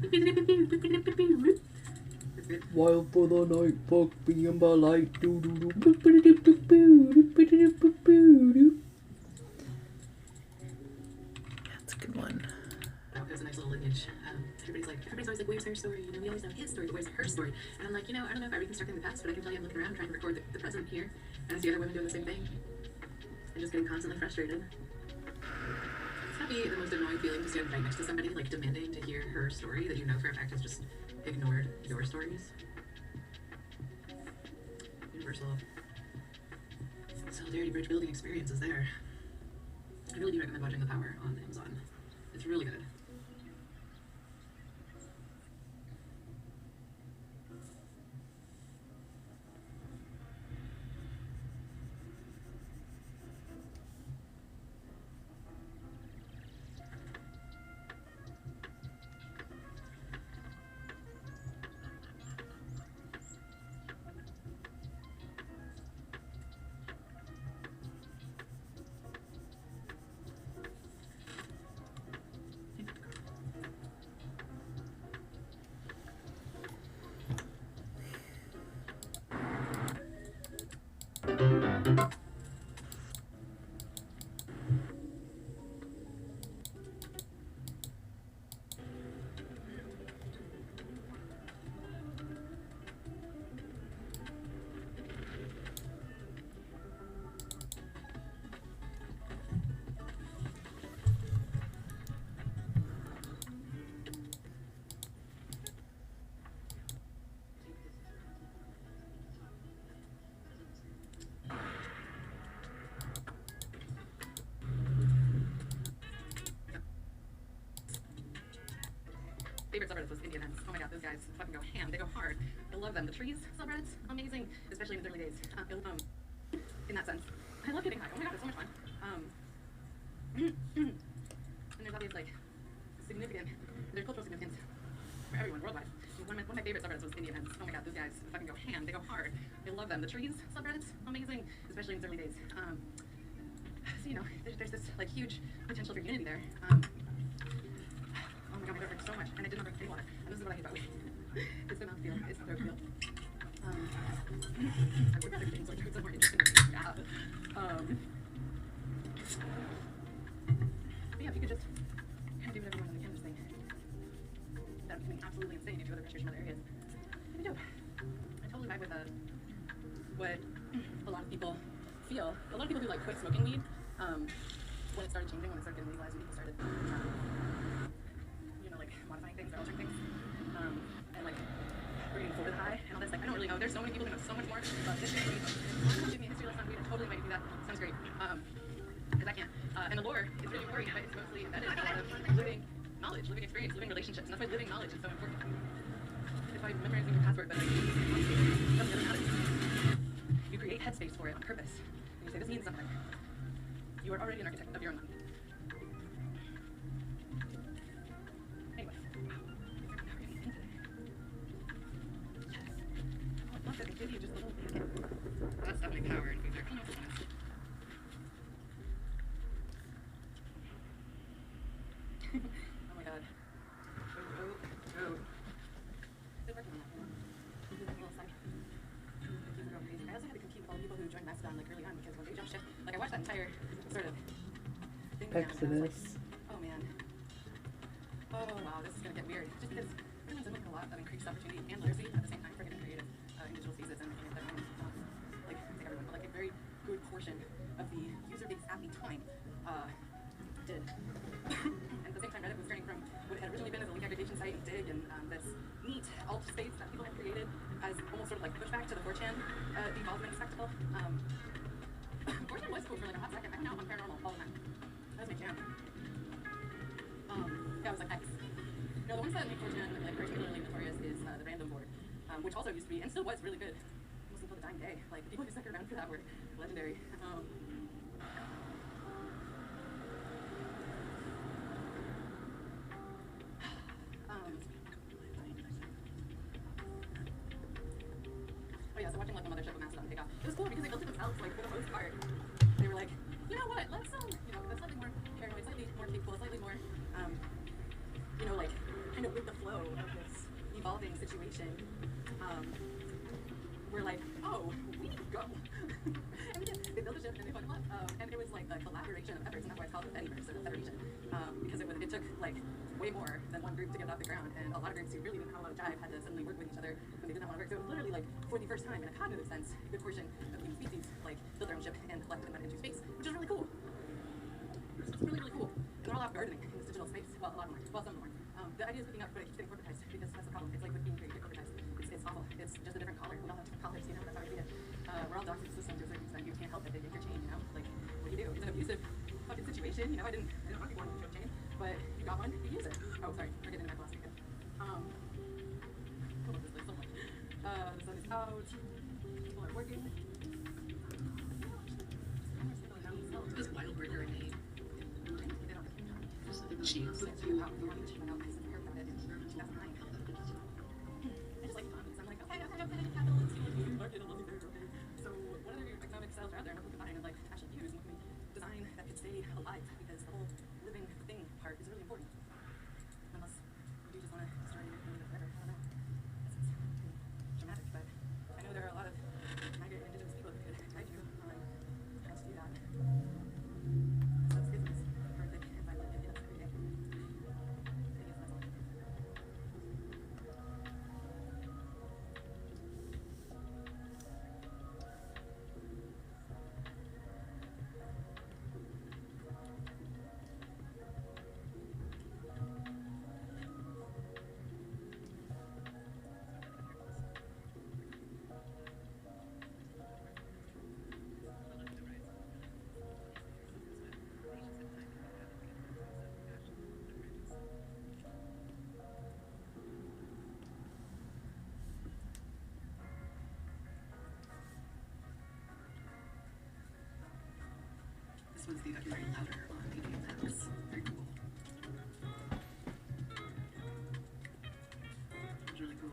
It's good. Wild for the night, fuck being by light, do do do. That's a good one. That was a nice little lineage. Everybody's always like, where's her story? You know, we always know his story, but where's her story? And I'm like, you know, I don't know if I reconstructing the past, but I can tell you I'm looking around trying to record the present here, and I see other women doing the same thing, and just getting constantly frustrated. It's not be the most annoying feeling to stand right next to somebody, like demanding to hear her story that you know for a fact has just ignored your stories. Universal solidarity bridge building experience is there. I really do recommend watching The Power on Amazon. It's really good. Favorite subreddits was Indian hens. Oh my god, those guys fucking go ham. They go hard. I love them. The trees subreddits, amazing, especially in the early days. In that sense, I love getting high. Oh my god, it's so much fun. And there's obviously like significant, there's cultural significance for everyone worldwide. One of my favorite subreddits was Indian hens. Oh my god, those guys fucking go ham. They go hard. I love them. The trees subreddits, amazing, especially in the early days. So you know, there's this like huge potential for unity there. Oh my god, my throat hurts so much, and I did not drink any water. And this is what I hate about weed. It's the mouthfeel, it's the throat feel. I would rather things like throats are more interesting to have. But yeah, if you could just kind of do whatever you want on the canvas thing, that would be absolutely insane. You do other pressures in other areas. It'd be dope. I totally vibe with what a lot of people feel. A lot of people who like quit smoking weed, when it started changing, when it started getting legalized, when people started like modifying things or altering things, and like bringing forward high and all this. Like, I don't really know. There's so many people who know so much more about this shit. Give me a history lesson on weed. I totally might do that. Sounds great. Because I can't. And the lore is really boring, but it's mostly embedded in a lot of living knowledge, living experience, living relationships, and that's why living knowledge is so important. It's why memorizing your password, but like, doesn't really matter. You create headspace for it on purpose, and you say this means something. You are already an architect of your own mind. Anyway. Look, I can give you just a little bit. That's definitely power and food there. Oh, no, it's honest. Exodus. Oh man. Oh wow, this is gonna get weird. Just because everyone's in like a lot of increased opportunity and literacy at the same time for getting creative in digital spaces and looking at their own, like I say everyone, but like a very good portion of the user base at the time did. And at the same time, Reddit was turning from what it had originally been as a link aggregation site and Dig and this neat alt space that people had created as almost sort of like pushback to the 4chan devolvement spectacle. 4chan was cool for like a hot second. I hung out on Paranormal all the time. That was my jam. Yeah, it was like X. No, the ones that make 4chan like particularly notorious is the random board, which also used to be and still was really good almost until the dying day. Like the people who stuck around for that were legendary. Oh yeah, so watching like the mothership of Mastodon take off, it was cool because they built it themselves. Like for the most part, they were like, you know what? Let's you know, that's slightly more paranoid, slightly more capable, slightly more, you know, like kind of with the flow of this evolving situation. We're like, oh, we go. And they built a ship and they fucked them up. And it was like a collaboration of efforts, and that's why it's called the Fediverse, or the Federation. Because it took like way more than one group to get it off the ground, and a lot of groups who really didn't have a lot of jive had to suddenly work with each other when they did not want to work. So it was literally like, for the first time in a cognitive sense, a good portion of the human species like built their own ship and collected and went into space, which is really cool. It's really, really cool. And they're all out gardening in this digital space. Well, a lot of them are. Well, some of them are. The idea is picking up, but it keeps getting corporatized because that's the problem. It's like with being creative, corporatized. It's awful. It's just a different collar. We all have different collars, you know, that's how we treat it. We're all doctored systems to a certain extent. You can't help that they interchange, you know? Like, what do you do? It's an abusive fucking situation, you know? I didn't want to be born into a chain, but you got one, you use it. Oh, sorry, we're getting into my philosophy again. I love this place so much. The sun is out, people are working. This wild burger I made. Cheese. I just like fun because I'm like, okay, capitalists, market, okay. So what other economic styles are out there and what we can find and like actually use and what can we design that could stay alive, because the whole living thing part is really important. Unless you just want to start it and live it forever. I don't know. It's dramatic, but I know there are a lot of migrant and indigenous people who could guide you on how to do that. So it's business for the environment and us every day. This one's the documentary Louder on HBO Max. Very cool. It's really cool.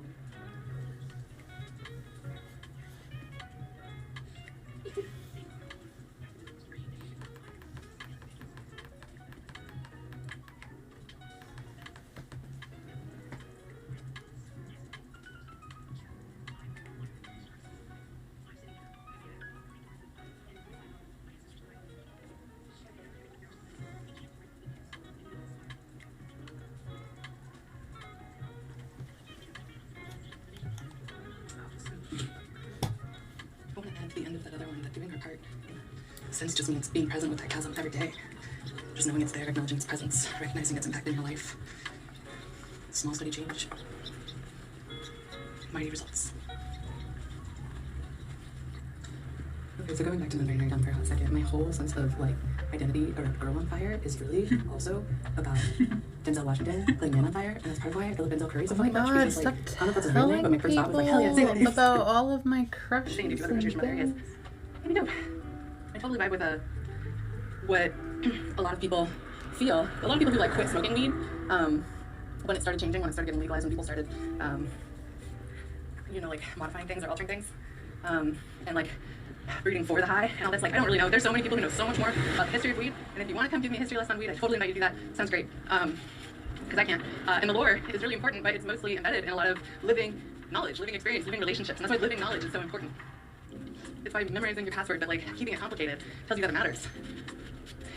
I want to add to the end of that other one that doing our part, sense just means being present with that chasm every day. Just knowing it's there, acknowledging its presence, recognizing its impact in your life. Small steady change. Mighty results. Okay, so going back to Moonbearing Down for a hot second, my whole sense of like identity around Girl on Fire is really also about Denzel Washington playing Man on Fire, and that's part of why I love Denzel Curry so Oh my much. god, Because, stop like, I don't know if that's his real telling name, but my first thought was like, hell yeah, say people it. about all of my crushes Saying to do other and countries from other areas. things. I mean, no, I totally vibe with what a lot of people feel. A lot of people who like quit smoking weed when it started changing, when it started getting legalized, when people started, you know, like modifying things or altering things, and like breeding for the high and all this. Like, I don't really know. There's so many people who know so much more about the history of weed, and if you want to come give me a history lesson on weed, I totally invite you to do that. Sounds great. Because I can't. And the lore is really important, but it's mostly embedded in a lot of living knowledge, living experience, living relationships, and that's why living knowledge is so important. It's why memorizing your password, but like keeping it complicated, tells you that it matters.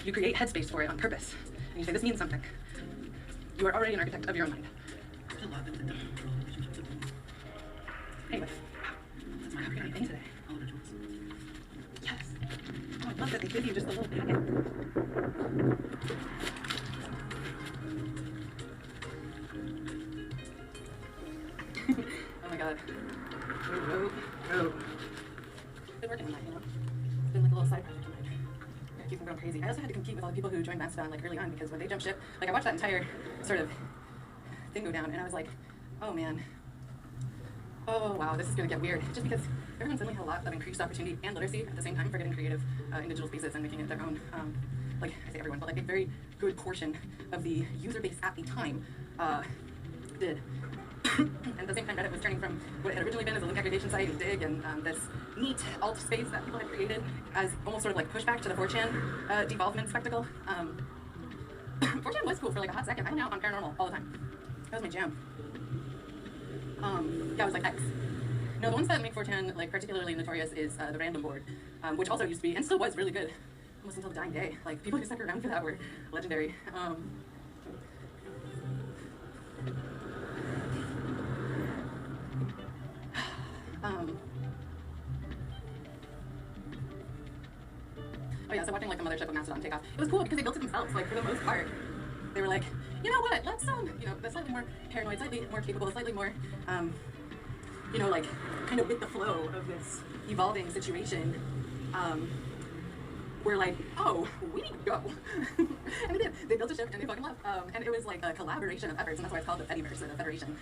you create headspace for it on purpose. And you say, this means something. You are already an architect of your own mind. There's a lot that don't control relationships with them. Anyway, that's my happy thing today. All rituals. Yes. Oh, I love that they give you just a little packet. Oh my god. Rope. Been working on that, you know? It's been like a little side project of mine. Gotta keep them going crazy. I also had to compete with all the people who joined Mastodon like early on, because when they jumped ship, like I watched that entire sort of thing go down, and I was like, oh man. Oh wow, this is gonna get weird. Just because everyone suddenly had a lot of increased opportunity and literacy at the same time for getting creative in digital spaces and making it their own. Like I say everyone, but like a very good portion of the user base at the time did. And at the same time, Reddit was turning from what it had originally been as a link aggregation site and Dig and this neat alt space that people had created as almost sort of like pushback to the 4chan devolvement spectacle. 4chan was cool for like a hot second. I hung out on Paranormal all the time. That was my jam. Yeah, it was like X. No, the ones that make 4chan like particularly notorious is the random board, which also used to be and still was really good almost until the dying day. Like people who stuck around for that were legendary. Oh yeah, so watching like the mothership of Mastodon take off, it was cool because they built it themselves. Like for the most part, they were like, you know what? Let's you know, that's slightly more paranoid, slightly more capable, slightly more, you know, like kind of with the flow of this evolving situation. We're like, oh, we need to go. And they did. They built a ship and they fucking left. And it was like a collaboration of efforts, and that's why it's called the Fediverse, or the Federation.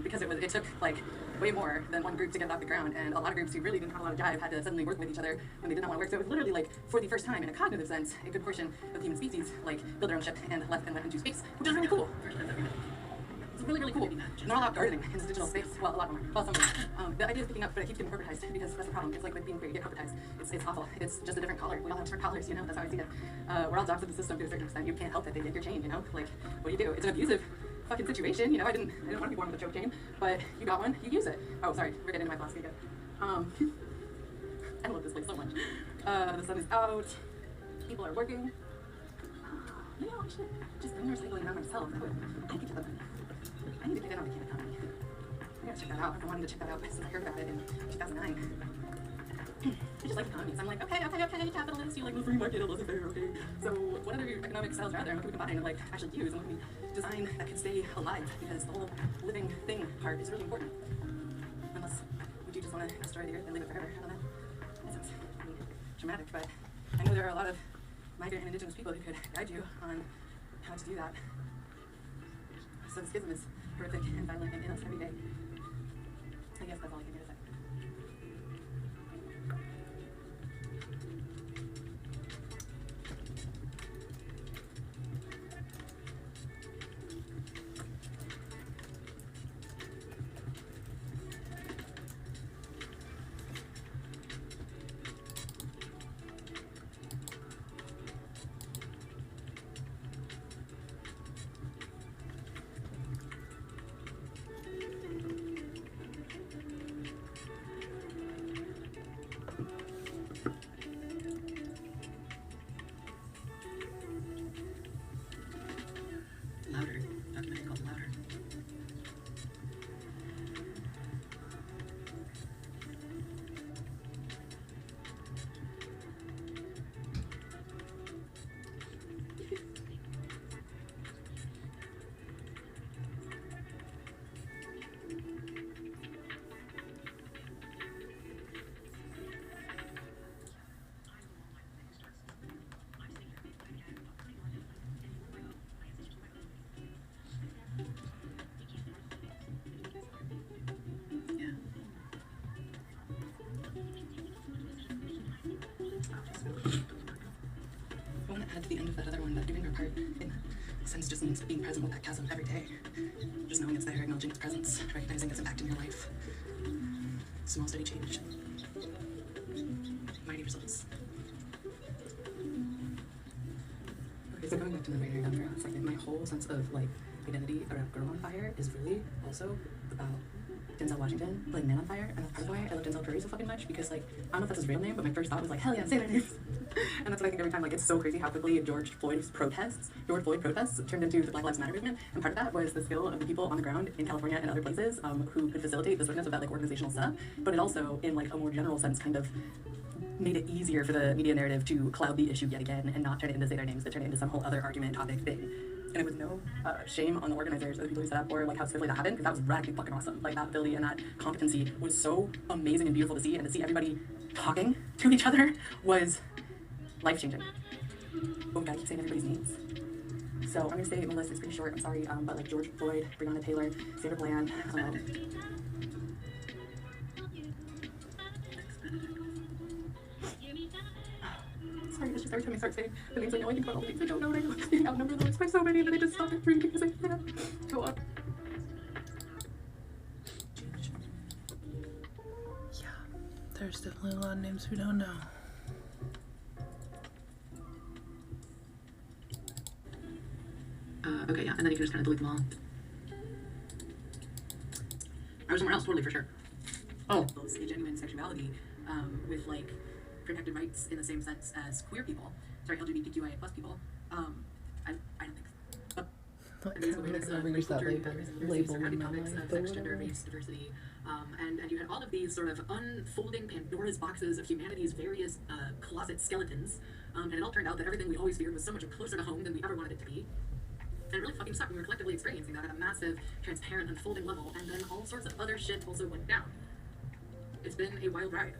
Because it took like way more than one group to get it off the ground, and a lot of groups who really didn't have a lot of drive had to suddenly work with each other when they did not want to work. So it was literally like, for the first time in a cognitive sense, a good portion of the human species like built their own ship and left and went into space, which is really cool. It's really, really cool. Not a lot of gardening in this digital space. Well, a lot more. Well, some of it. The idea is picking up, but it keeps getting corporatized, because that's the problem. It's like with being queer, you get corporatized. It's awful. It's just a different collar. We all have different collars, you know? That's how I see it. We're all dogs of the system to a certain extent. You can't help it. They get your chain, you know? Like, what do? It's an abusive fucking situation, you know? I didn't want to be born with a choke chain, but you got one, you use it. Oh, sorry. We're getting into my philosophy again. I love this place so much. The sun is out. People are working. You know, I should just bring recycling on myself. I need to get in on the can economy. I gotta check that out. I've been wanting to check that out since I heard about it in 2009. I just like economies. I'm like, okay, capitalists, you like the free market, it wasn't fair, okay. So what other economic styles are there, and what can we combine and like actually use, and what can we design that can stay alive, because the whole living thing part is really important. Unless we do just want to destroy the earth and leave it forever. I don't know. That sounds dramatic, but I know there are a lot of migrant and indigenous people who could guide you on how to do that. So the schism is horrific and violent and in us every day. I guess that's all I can do to say. Louder. Documentary called Louder. I want to add to the end of that other one that doing our part in a sense just means being present with that chasm every day. Just knowing it's there, acknowledging its presence, recognizing its impact in your life. Small steady change. Mighty results. Okay, so going back to the binary boundary, it's like my whole sense of like identity around Girl on Fire is really also about Denzel Washington playing Man on Fire, and that's part of why I love Denzel Curry so fucking much, because like, I don't know if that's his real name, but my first thought was like, hell yeah, say my names. And that's what I think every time, like, it's so crazy how quickly George Floyd protests turned into the Black Lives Matter movement, and part of that was the skill of the people on the ground in California and other places who could facilitate the swiftness of that like organizational stuff, but it also, in like a more general sense, kind of made it easier for the media narrative to cloud the issue yet again and not turn it into say their names, but turn it into some whole other argument topic thing. And it was no shame on the organizers or the people who set up or like how swiftly that happened, because that was radically fucking awesome. Like that ability and that competency was so amazing and beautiful to see, and to see everybody talking to each other was life-changing. But we gotta keep saying everybody's names. So I'm gonna say my list is pretty short, I'm sorry, but like George Floyd, Breonna Taylor, Sandra Bland, sorry, it's just every time I start saying the names I know, I think about all the things I don't know, and I know I'm being outnumbered the list by so many that I just stop at 3 because I can't go on. Yeah, there's definitely a lot of names we don't know. Okay, yeah, and then you can just kind of delete them all. I was somewhere else, totally, for sure. Oh, a genuine sexuality with like protected rights in the same sense as queer people. Sorry, LGBTQIA plus people. I don't think so. I've never used that label in my life, sex, gender, race, diversity, and you had all of these sort of unfolding Pandora's boxes of humanity's various closet skeletons, and it all turned out that everything we always feared was so much closer to home than we ever wanted it to be. And it really fucking sucked. We were collectively experiencing that at a massive, transparent, unfolding level, and then all sorts of other shit also went down. It's been a wild ride.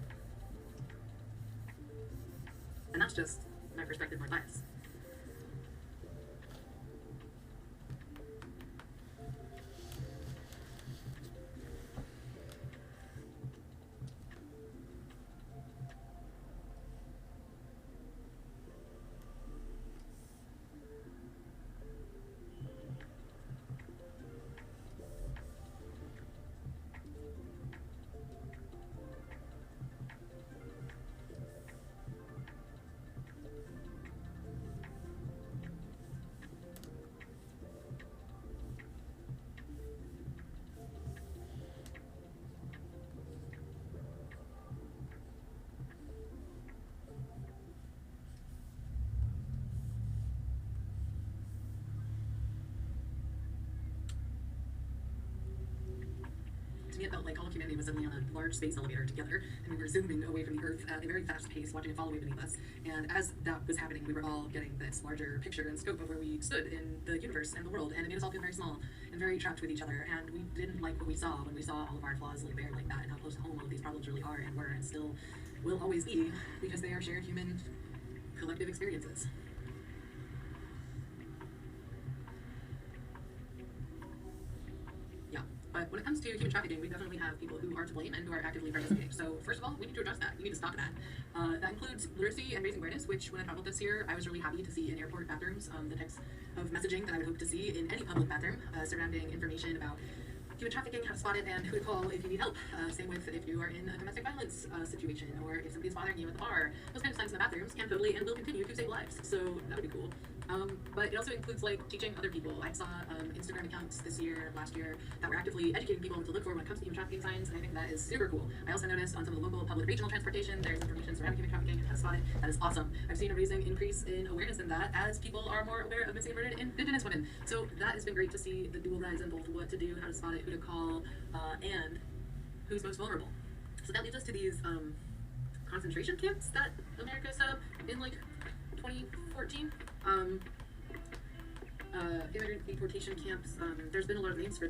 And that's just my perspective, my bias. To me, it felt like all of humanity was suddenly on a large space elevator together, and we were zooming away from the Earth at a very fast pace, watching it fall away beneath us. And as that was happening, we were all getting this larger picture and scope of where we stood in the universe and the world, and it made us all feel very small and very trapped with each other. And we didn't like what we saw when we saw all of our flaws laid bare like that, and how close to home all of these problems really are and were and still will always be, because they are shared human collective experiences. But when it comes to human trafficking, we definitely have people who are to blame and who are actively participating. So first of all, we need to address that. We need to stop that. That includes literacy and raising awareness, which when I traveled this year, I was really happy to see in airport bathrooms the types of messaging that I would hope to see in any public bathroom surrounding information about human trafficking, how to spot it, and who to call if you need help. Same with if you are in a domestic violence situation, or if somebody's bothering you at the bar. Those kinds of signs in the bathrooms can totally and will continue to save lives. So that would be cool. But it also includes like teaching other people. I saw Instagram accounts this year, last year, that were actively educating people to look for when it comes to human trafficking signs, and I think that is super cool. I also noticed on some of the local public regional transportation, there's information surrounding human trafficking and how to spot it. That is awesome. I've seen a rising increase in awareness in that as people are more aware of missing and murdered Indigenous women. So that has been great to see the dual rise in both what to do, how to spot it, who to call, and who's most vulnerable. So that leads us to these concentration camps that America set up in like 2014. Immigrant deportation camps. There's been a lot of names for